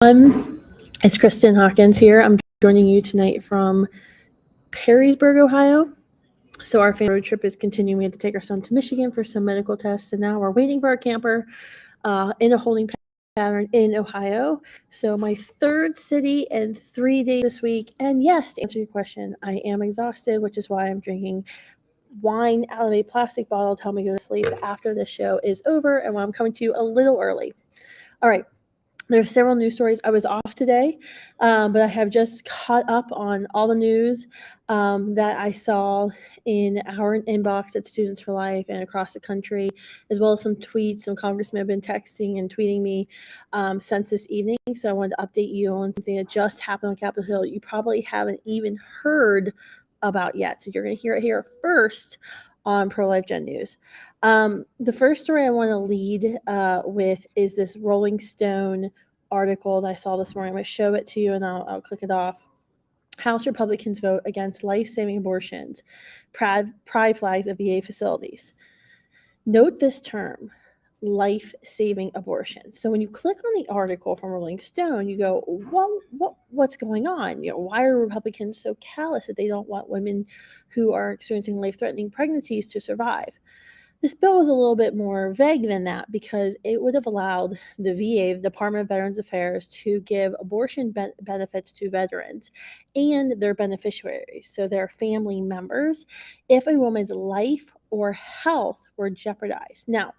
It's Kristen Hawkins here. I'm joining you tonight from Perrysburg, Ohio. So our family road trip is continuing. We had to take our son to Michigan for some medical tests, and now we're waiting for our camper in a holding pattern in Ohio. So my third city in 3 days this week. And yes, to answer your question, I am exhausted, which is why I'm drinking wine out of a plastic bottle. Tell me to go to sleep after the show is over, and why I'm coming to you a little early. All right. There's several news stories. I was off today, but I have just caught up on all the news that I saw in our inbox at Students for Life and across the country, as well as some tweets. Some congressmen have been texting and tweeting me since this evening. So I wanted to update you on something that just happened on Capitol Hill. You probably haven't even heard about yet. So you're going to hear it here first on Pro-Life Gen News. The first story I want to lead with is this Rolling Stone article that I saw this morning. I'm going to show it to you and I'll click it off. House Republicans vote against life-saving abortions, pride flags at VA facilities. Note this term, life-saving abortions. So when you click on the article from Rolling Stone, you go, well, what's going on? Why are Republicans so callous that they don't want women who are experiencing life-threatening pregnancies to survive? This bill was a little bit more vague than that because it would have allowed the VA, the Department of Veterans Affairs, to give abortion benefits to veterans and their beneficiaries, so their family members, if a woman's life or health were jeopardized. Now,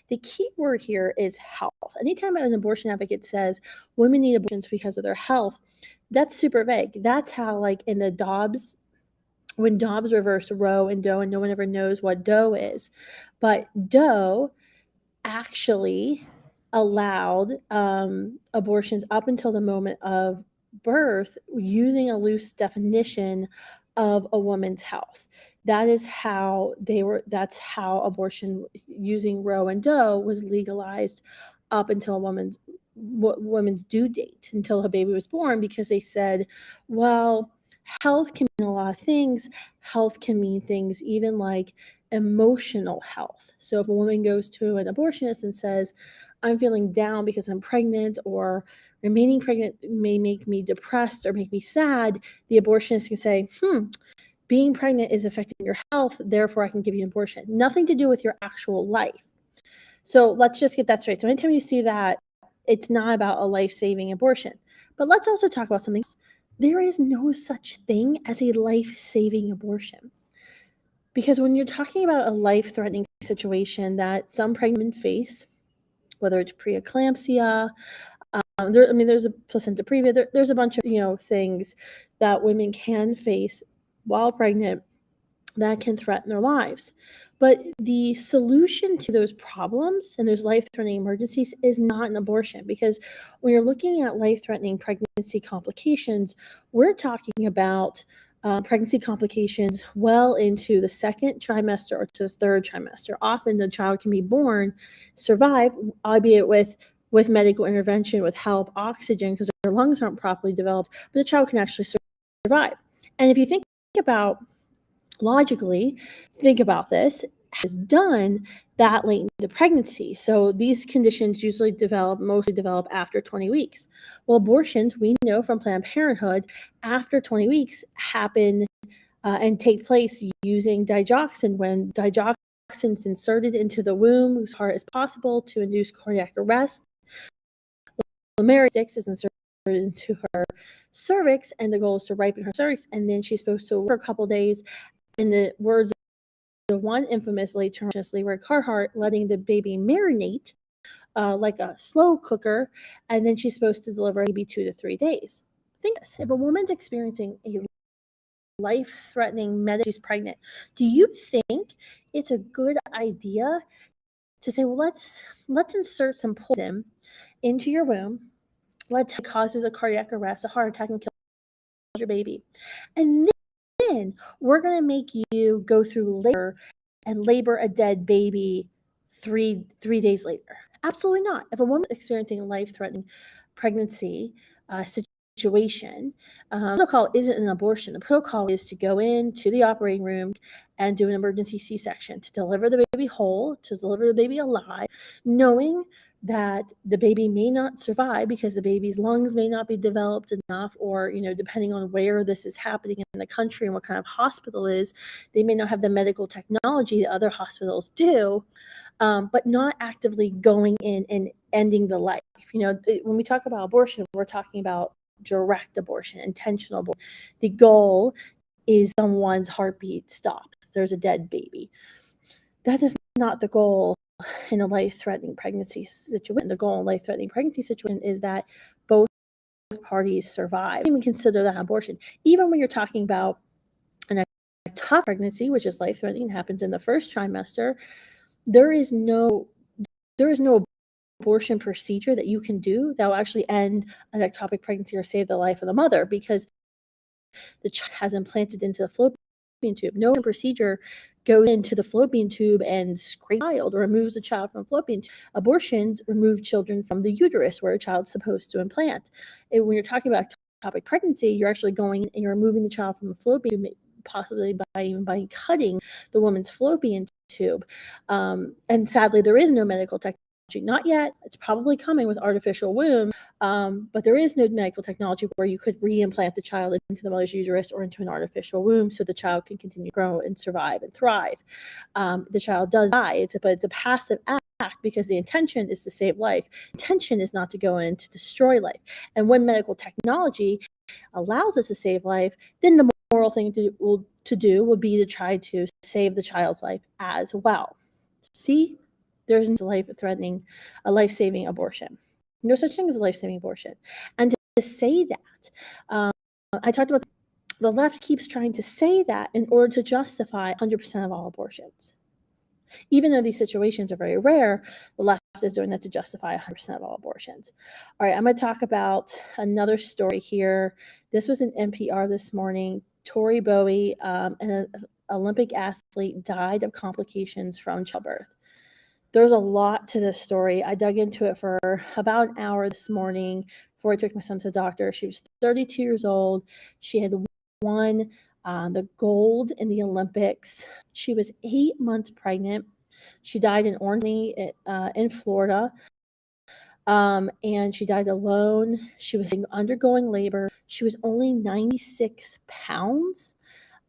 the key word here is health. Anytime an abortion advocate says women need abortions because of their health, that's super vague. That's how, like in the Dobbs, when Dobbs reversed Roe and Doe, and no one ever knows what Doe is, but Doe actually allowed abortions up until the moment of birth using a loose definition of a woman's health. That's how abortion using Roe and Doe was legalized up until a woman's due date, until her baby was born, because they said, well, health can mean a lot of things. Health can mean things even like emotional health. So if a woman goes to an abortionist and says, I'm feeling down because I'm pregnant, or remaining pregnant may make me depressed or make me sad, the abortionist can say, being pregnant is affecting your health, therefore I can give you an abortion. Nothing to do with your actual life. So let's just get that straight. So anytime you see that, it's not about a life-saving abortion. But let's also talk about something else. There is no such thing as a life-saving abortion. Because when you're talking about a life-threatening situation that some pregnant women face, whether it's preeclampsia, there's a placenta previa, there's a bunch of things that women can face while pregnant that can threaten their lives. But the solution to those problems and those life-threatening emergencies is not an abortion, because when you're looking at life-threatening pregnancy complications, we're talking about pregnancy complications well into the second trimester or to the third trimester. Often the child can be born, survive, albeit with medical intervention, with help, oxygen, because their lungs aren't properly developed, but the child can actually survive. And if you think about logically, think about this, has done that late into pregnancy. So these conditions mostly develop after 20 weeks. Well, abortions, we know from Planned Parenthood, after 20 weeks happen and take place using digoxin, when digoxin is inserted into the womb as hard as possible to induce cardiac arrest. Mary 6 is inserted into her cervix, and the goal is to ripen her cervix, and then she's supposed to work for a couple days. In the words of one infamous late journalist, Leroy Carhart, letting the baby marinate like a slow cooker, and then she's supposed to deliver maybe 2 to 3 days. Think this: if a woman's experiencing a life-threatening she's pregnant, do you think it's a good idea to say, well, let's insert some poison into your womb, it causes a cardiac arrest, a heart attack, and kills your baby, and then we're going to make you go through labor and labor a dead baby three days later? Absolutely not. If a woman is experiencing a life-threatening pregnancy situation, the protocol isn't an abortion. The protocol is to go into the operating room and do an emergency C-section, to deliver the baby whole, to deliver the baby alive, knowing that the baby may not survive because the baby's lungs may not be developed enough, or, depending on where this is happening in the country and what kind of hospital it is, they may not have the medical technology that other hospitals do, but not actively going in and ending the life. When we talk about abortion, we're talking about direct abortion, intentional abortion. The goal is someone's heartbeat stops. There's a dead baby. That is not the goal in a life-threatening pregnancy situation. The goal in a life-threatening pregnancy situation is that both parties survive. And we consider that abortion. Even when you're talking about an ectopic pregnancy, which is life-threatening, happens in the first trimester, there is no abortion procedure that you can do that will actually end an ectopic pregnancy or save the life of the mother, because the child has implanted into the fallopian tube. No procedure goes into the fallopian tube and scrapes the child or removes the child from the fallopian tube. Abortions remove children from the uterus where a child's supposed to implant. And when you're talking about ectopic pregnancy, you're actually going and you're removing the child from the fallopian tube, possibly by cutting the woman's fallopian tube. And sadly, there is no medical technology. Not yet. It's probably coming with artificial womb, but there is no medical technology where you could re-implant the child into the mother's uterus or into an artificial womb so the child can continue to grow and survive and thrive. The child does die, but it's a passive act because the intention is to save life. The intention is not to go in to destroy life. And when medical technology allows us to save life, then the moral thing to do will be to try to save the child's life as well. See? There's a life-saving abortion. No such thing as a life-saving abortion. And to say that, I talked about the left keeps trying to say that in order to justify 100% of all abortions. Even though these situations are very rare, the left is doing that to justify 100% of all abortions. All right, I'm going to talk about another story here. This was an NPR this morning. Tori Bowie, an Olympic athlete, died of complications from childbirth. There's a lot to this story. I dug into it for about an hour this morning before I took my son to the doctor. She was 32 years old. She had won the gold in the Olympics. She was 8 months pregnant. She died in Orange County in Florida, and she died alone. She was undergoing labor. She was only 96 pounds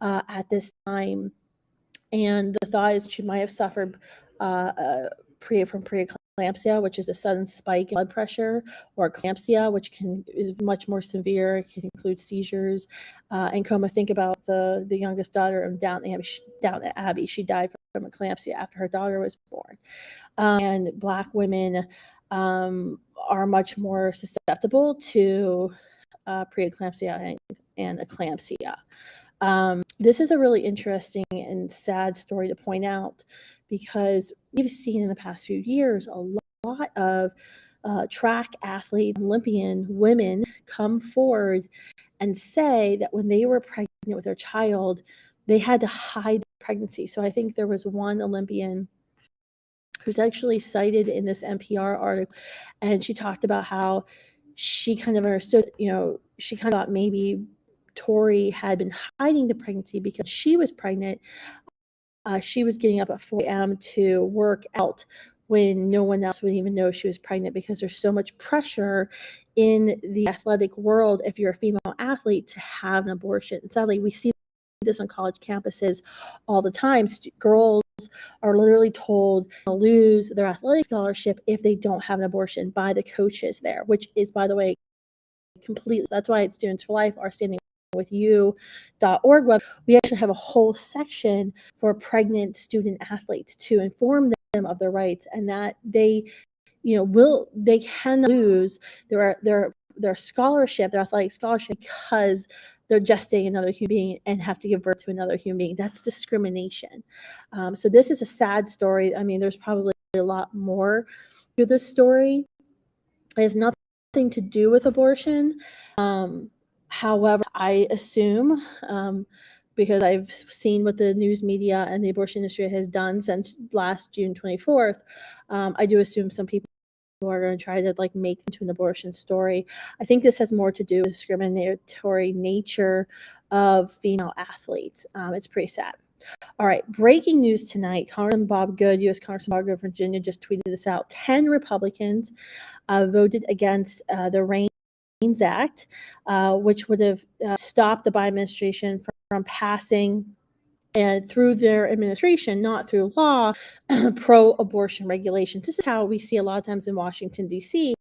at this time. And the thought is she might have suffered from preeclampsia, which is a sudden spike in blood pressure, or eclampsia, which is much more severe. It can include seizures and coma. Think about the youngest daughter of Downton Abbey. She died from eclampsia after her daughter was born. And Black women are much more susceptible to preeclampsia and eclampsia. This is a really interesting and sad story to point out, because we've seen in the past few years a lot of track athlete, Olympian women come forward and say that when they were pregnant with their child, they had to hide the pregnancy. So I think there was one Olympian who's actually cited in this NPR article, and she talked about how she kind of understood, she kind of thought maybe Tori had been hiding the pregnancy because she was pregnant. She was getting up at 4 a.m. to work out when no one else would even know she was pregnant, because there's so much pressure in the athletic world, if you're a female athlete, to have an abortion. Sadly, we see this on college campuses all the time. Girls are literally told to lose their athletic scholarship if they don't have an abortion by the coaches there, which is, by the way, completely. That's why at Students for Life, our Standing With You.org web, we actually have a whole section for pregnant student athletes to inform them of their rights, and that they can lose their scholarship, their athletic scholarship, because they're gestating another human being and have to give birth to another human being. That's discrimination. So this is a sad story. I mean, there's probably a lot more to this story. It has nothing to do with abortion. However, I assume, because I've seen what the news media and the abortion industry has done since last June 24th, I do assume some people are going to try to make into an abortion story. I think this has more to do with discriminatory nature of female athletes. It's pretty sad. All right, breaking news tonight. Congressman Bob Good, U.S. Congressman Bob Good of Virginia, just tweeted this out. 10 Republicans voted against the REINS Act, which would have stopped the Biden administration from passing, and through their administration, not through law, pro-abortion regulations. This is how we see a lot of times in Washington, D.C.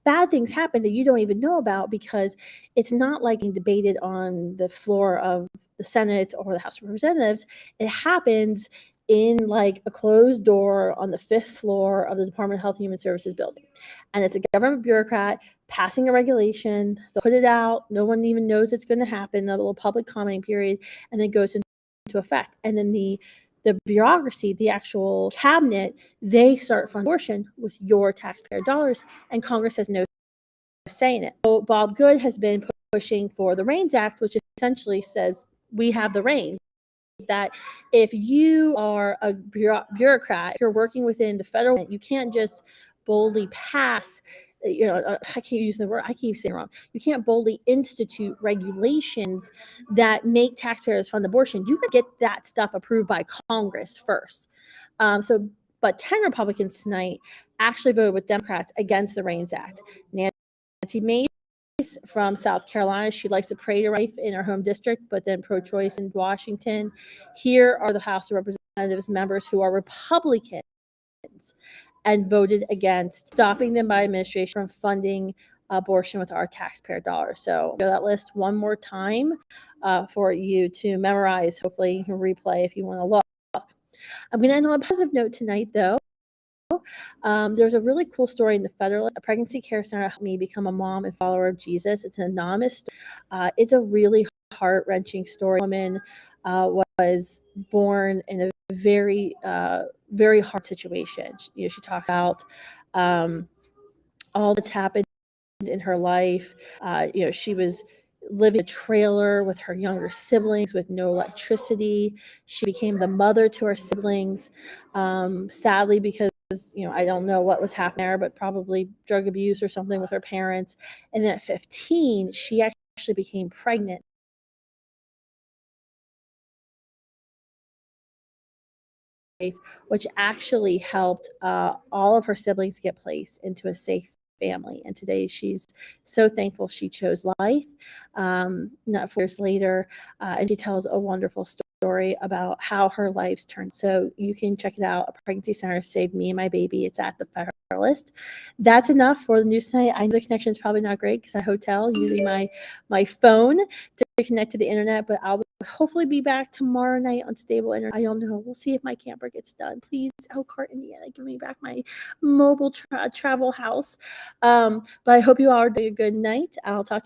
Bad things happen that you don't even know about because it's not like being debated on the floor of the Senate or the House of Representatives. It happens in like a closed door on the 5th floor of the Department of Health and Human Services building. And it's a government bureaucrat passing a regulation. They'll put it out. No one even knows it's going to happen, a little public commenting period, and then it goes into effect. And then the bureaucracy, the actual cabinet, they start funding abortion with your taxpayer dollars, and Congress has no say in it. So Bob Good has been pushing for the REINS Act, which essentially says we have the reins. That if you are a bureaucrat, if you're working within the federal, you can't just boldly pass, I keep using the word, I keep saying it wrong. You can't boldly institute regulations that make taxpayers fund abortion. You could get that stuff approved by Congress first. But 10 Republicans tonight actually voted with Democrats against the REINS Act. Nancy Mace from South Carolina, she likes to pray to life in her home district, but then pro-choice in Washington. Here are the House of Representatives members who are Republicans and voted against stopping the Biden administration from funding abortion with our taxpayer dollars. So go that list one more time for you to memorize. Hopefully you can replay if you want to look. I'm going to end on a positive note tonight, though. There's a really cool story in the Federalist. A pregnancy care center helped me become a mom and follower of Jesus. It's an anonymous story. It's a really heart-wrenching story. A woman was born in a very, very hard situation. She talks about all that's happened in her life. She was living in a trailer with her younger siblings with no electricity. She became the mother to her siblings, sadly, because I don't know what was happening there, but probably drug abuse or something with her parents. And then at 15, she actually became pregnant. Which actually helped all of her siblings get placed into a safe family. And today she's so thankful she chose life. Not 4 years later, and she tells a wonderful story about how her life's turned. So you can check it out. A pregnancy center saved me and my baby. It's at the Federalist. That's enough for the news tonight. I know the connection is probably not great because I hotel using my phone to connect to the internet, but I'll hopefully be back tomorrow night on stable internet. I don't know. We'll see if my camper gets done. Please, Elkhart, Indiana, give me back my mobile travel house. But I hope you all are doing a good night. I'll talk to you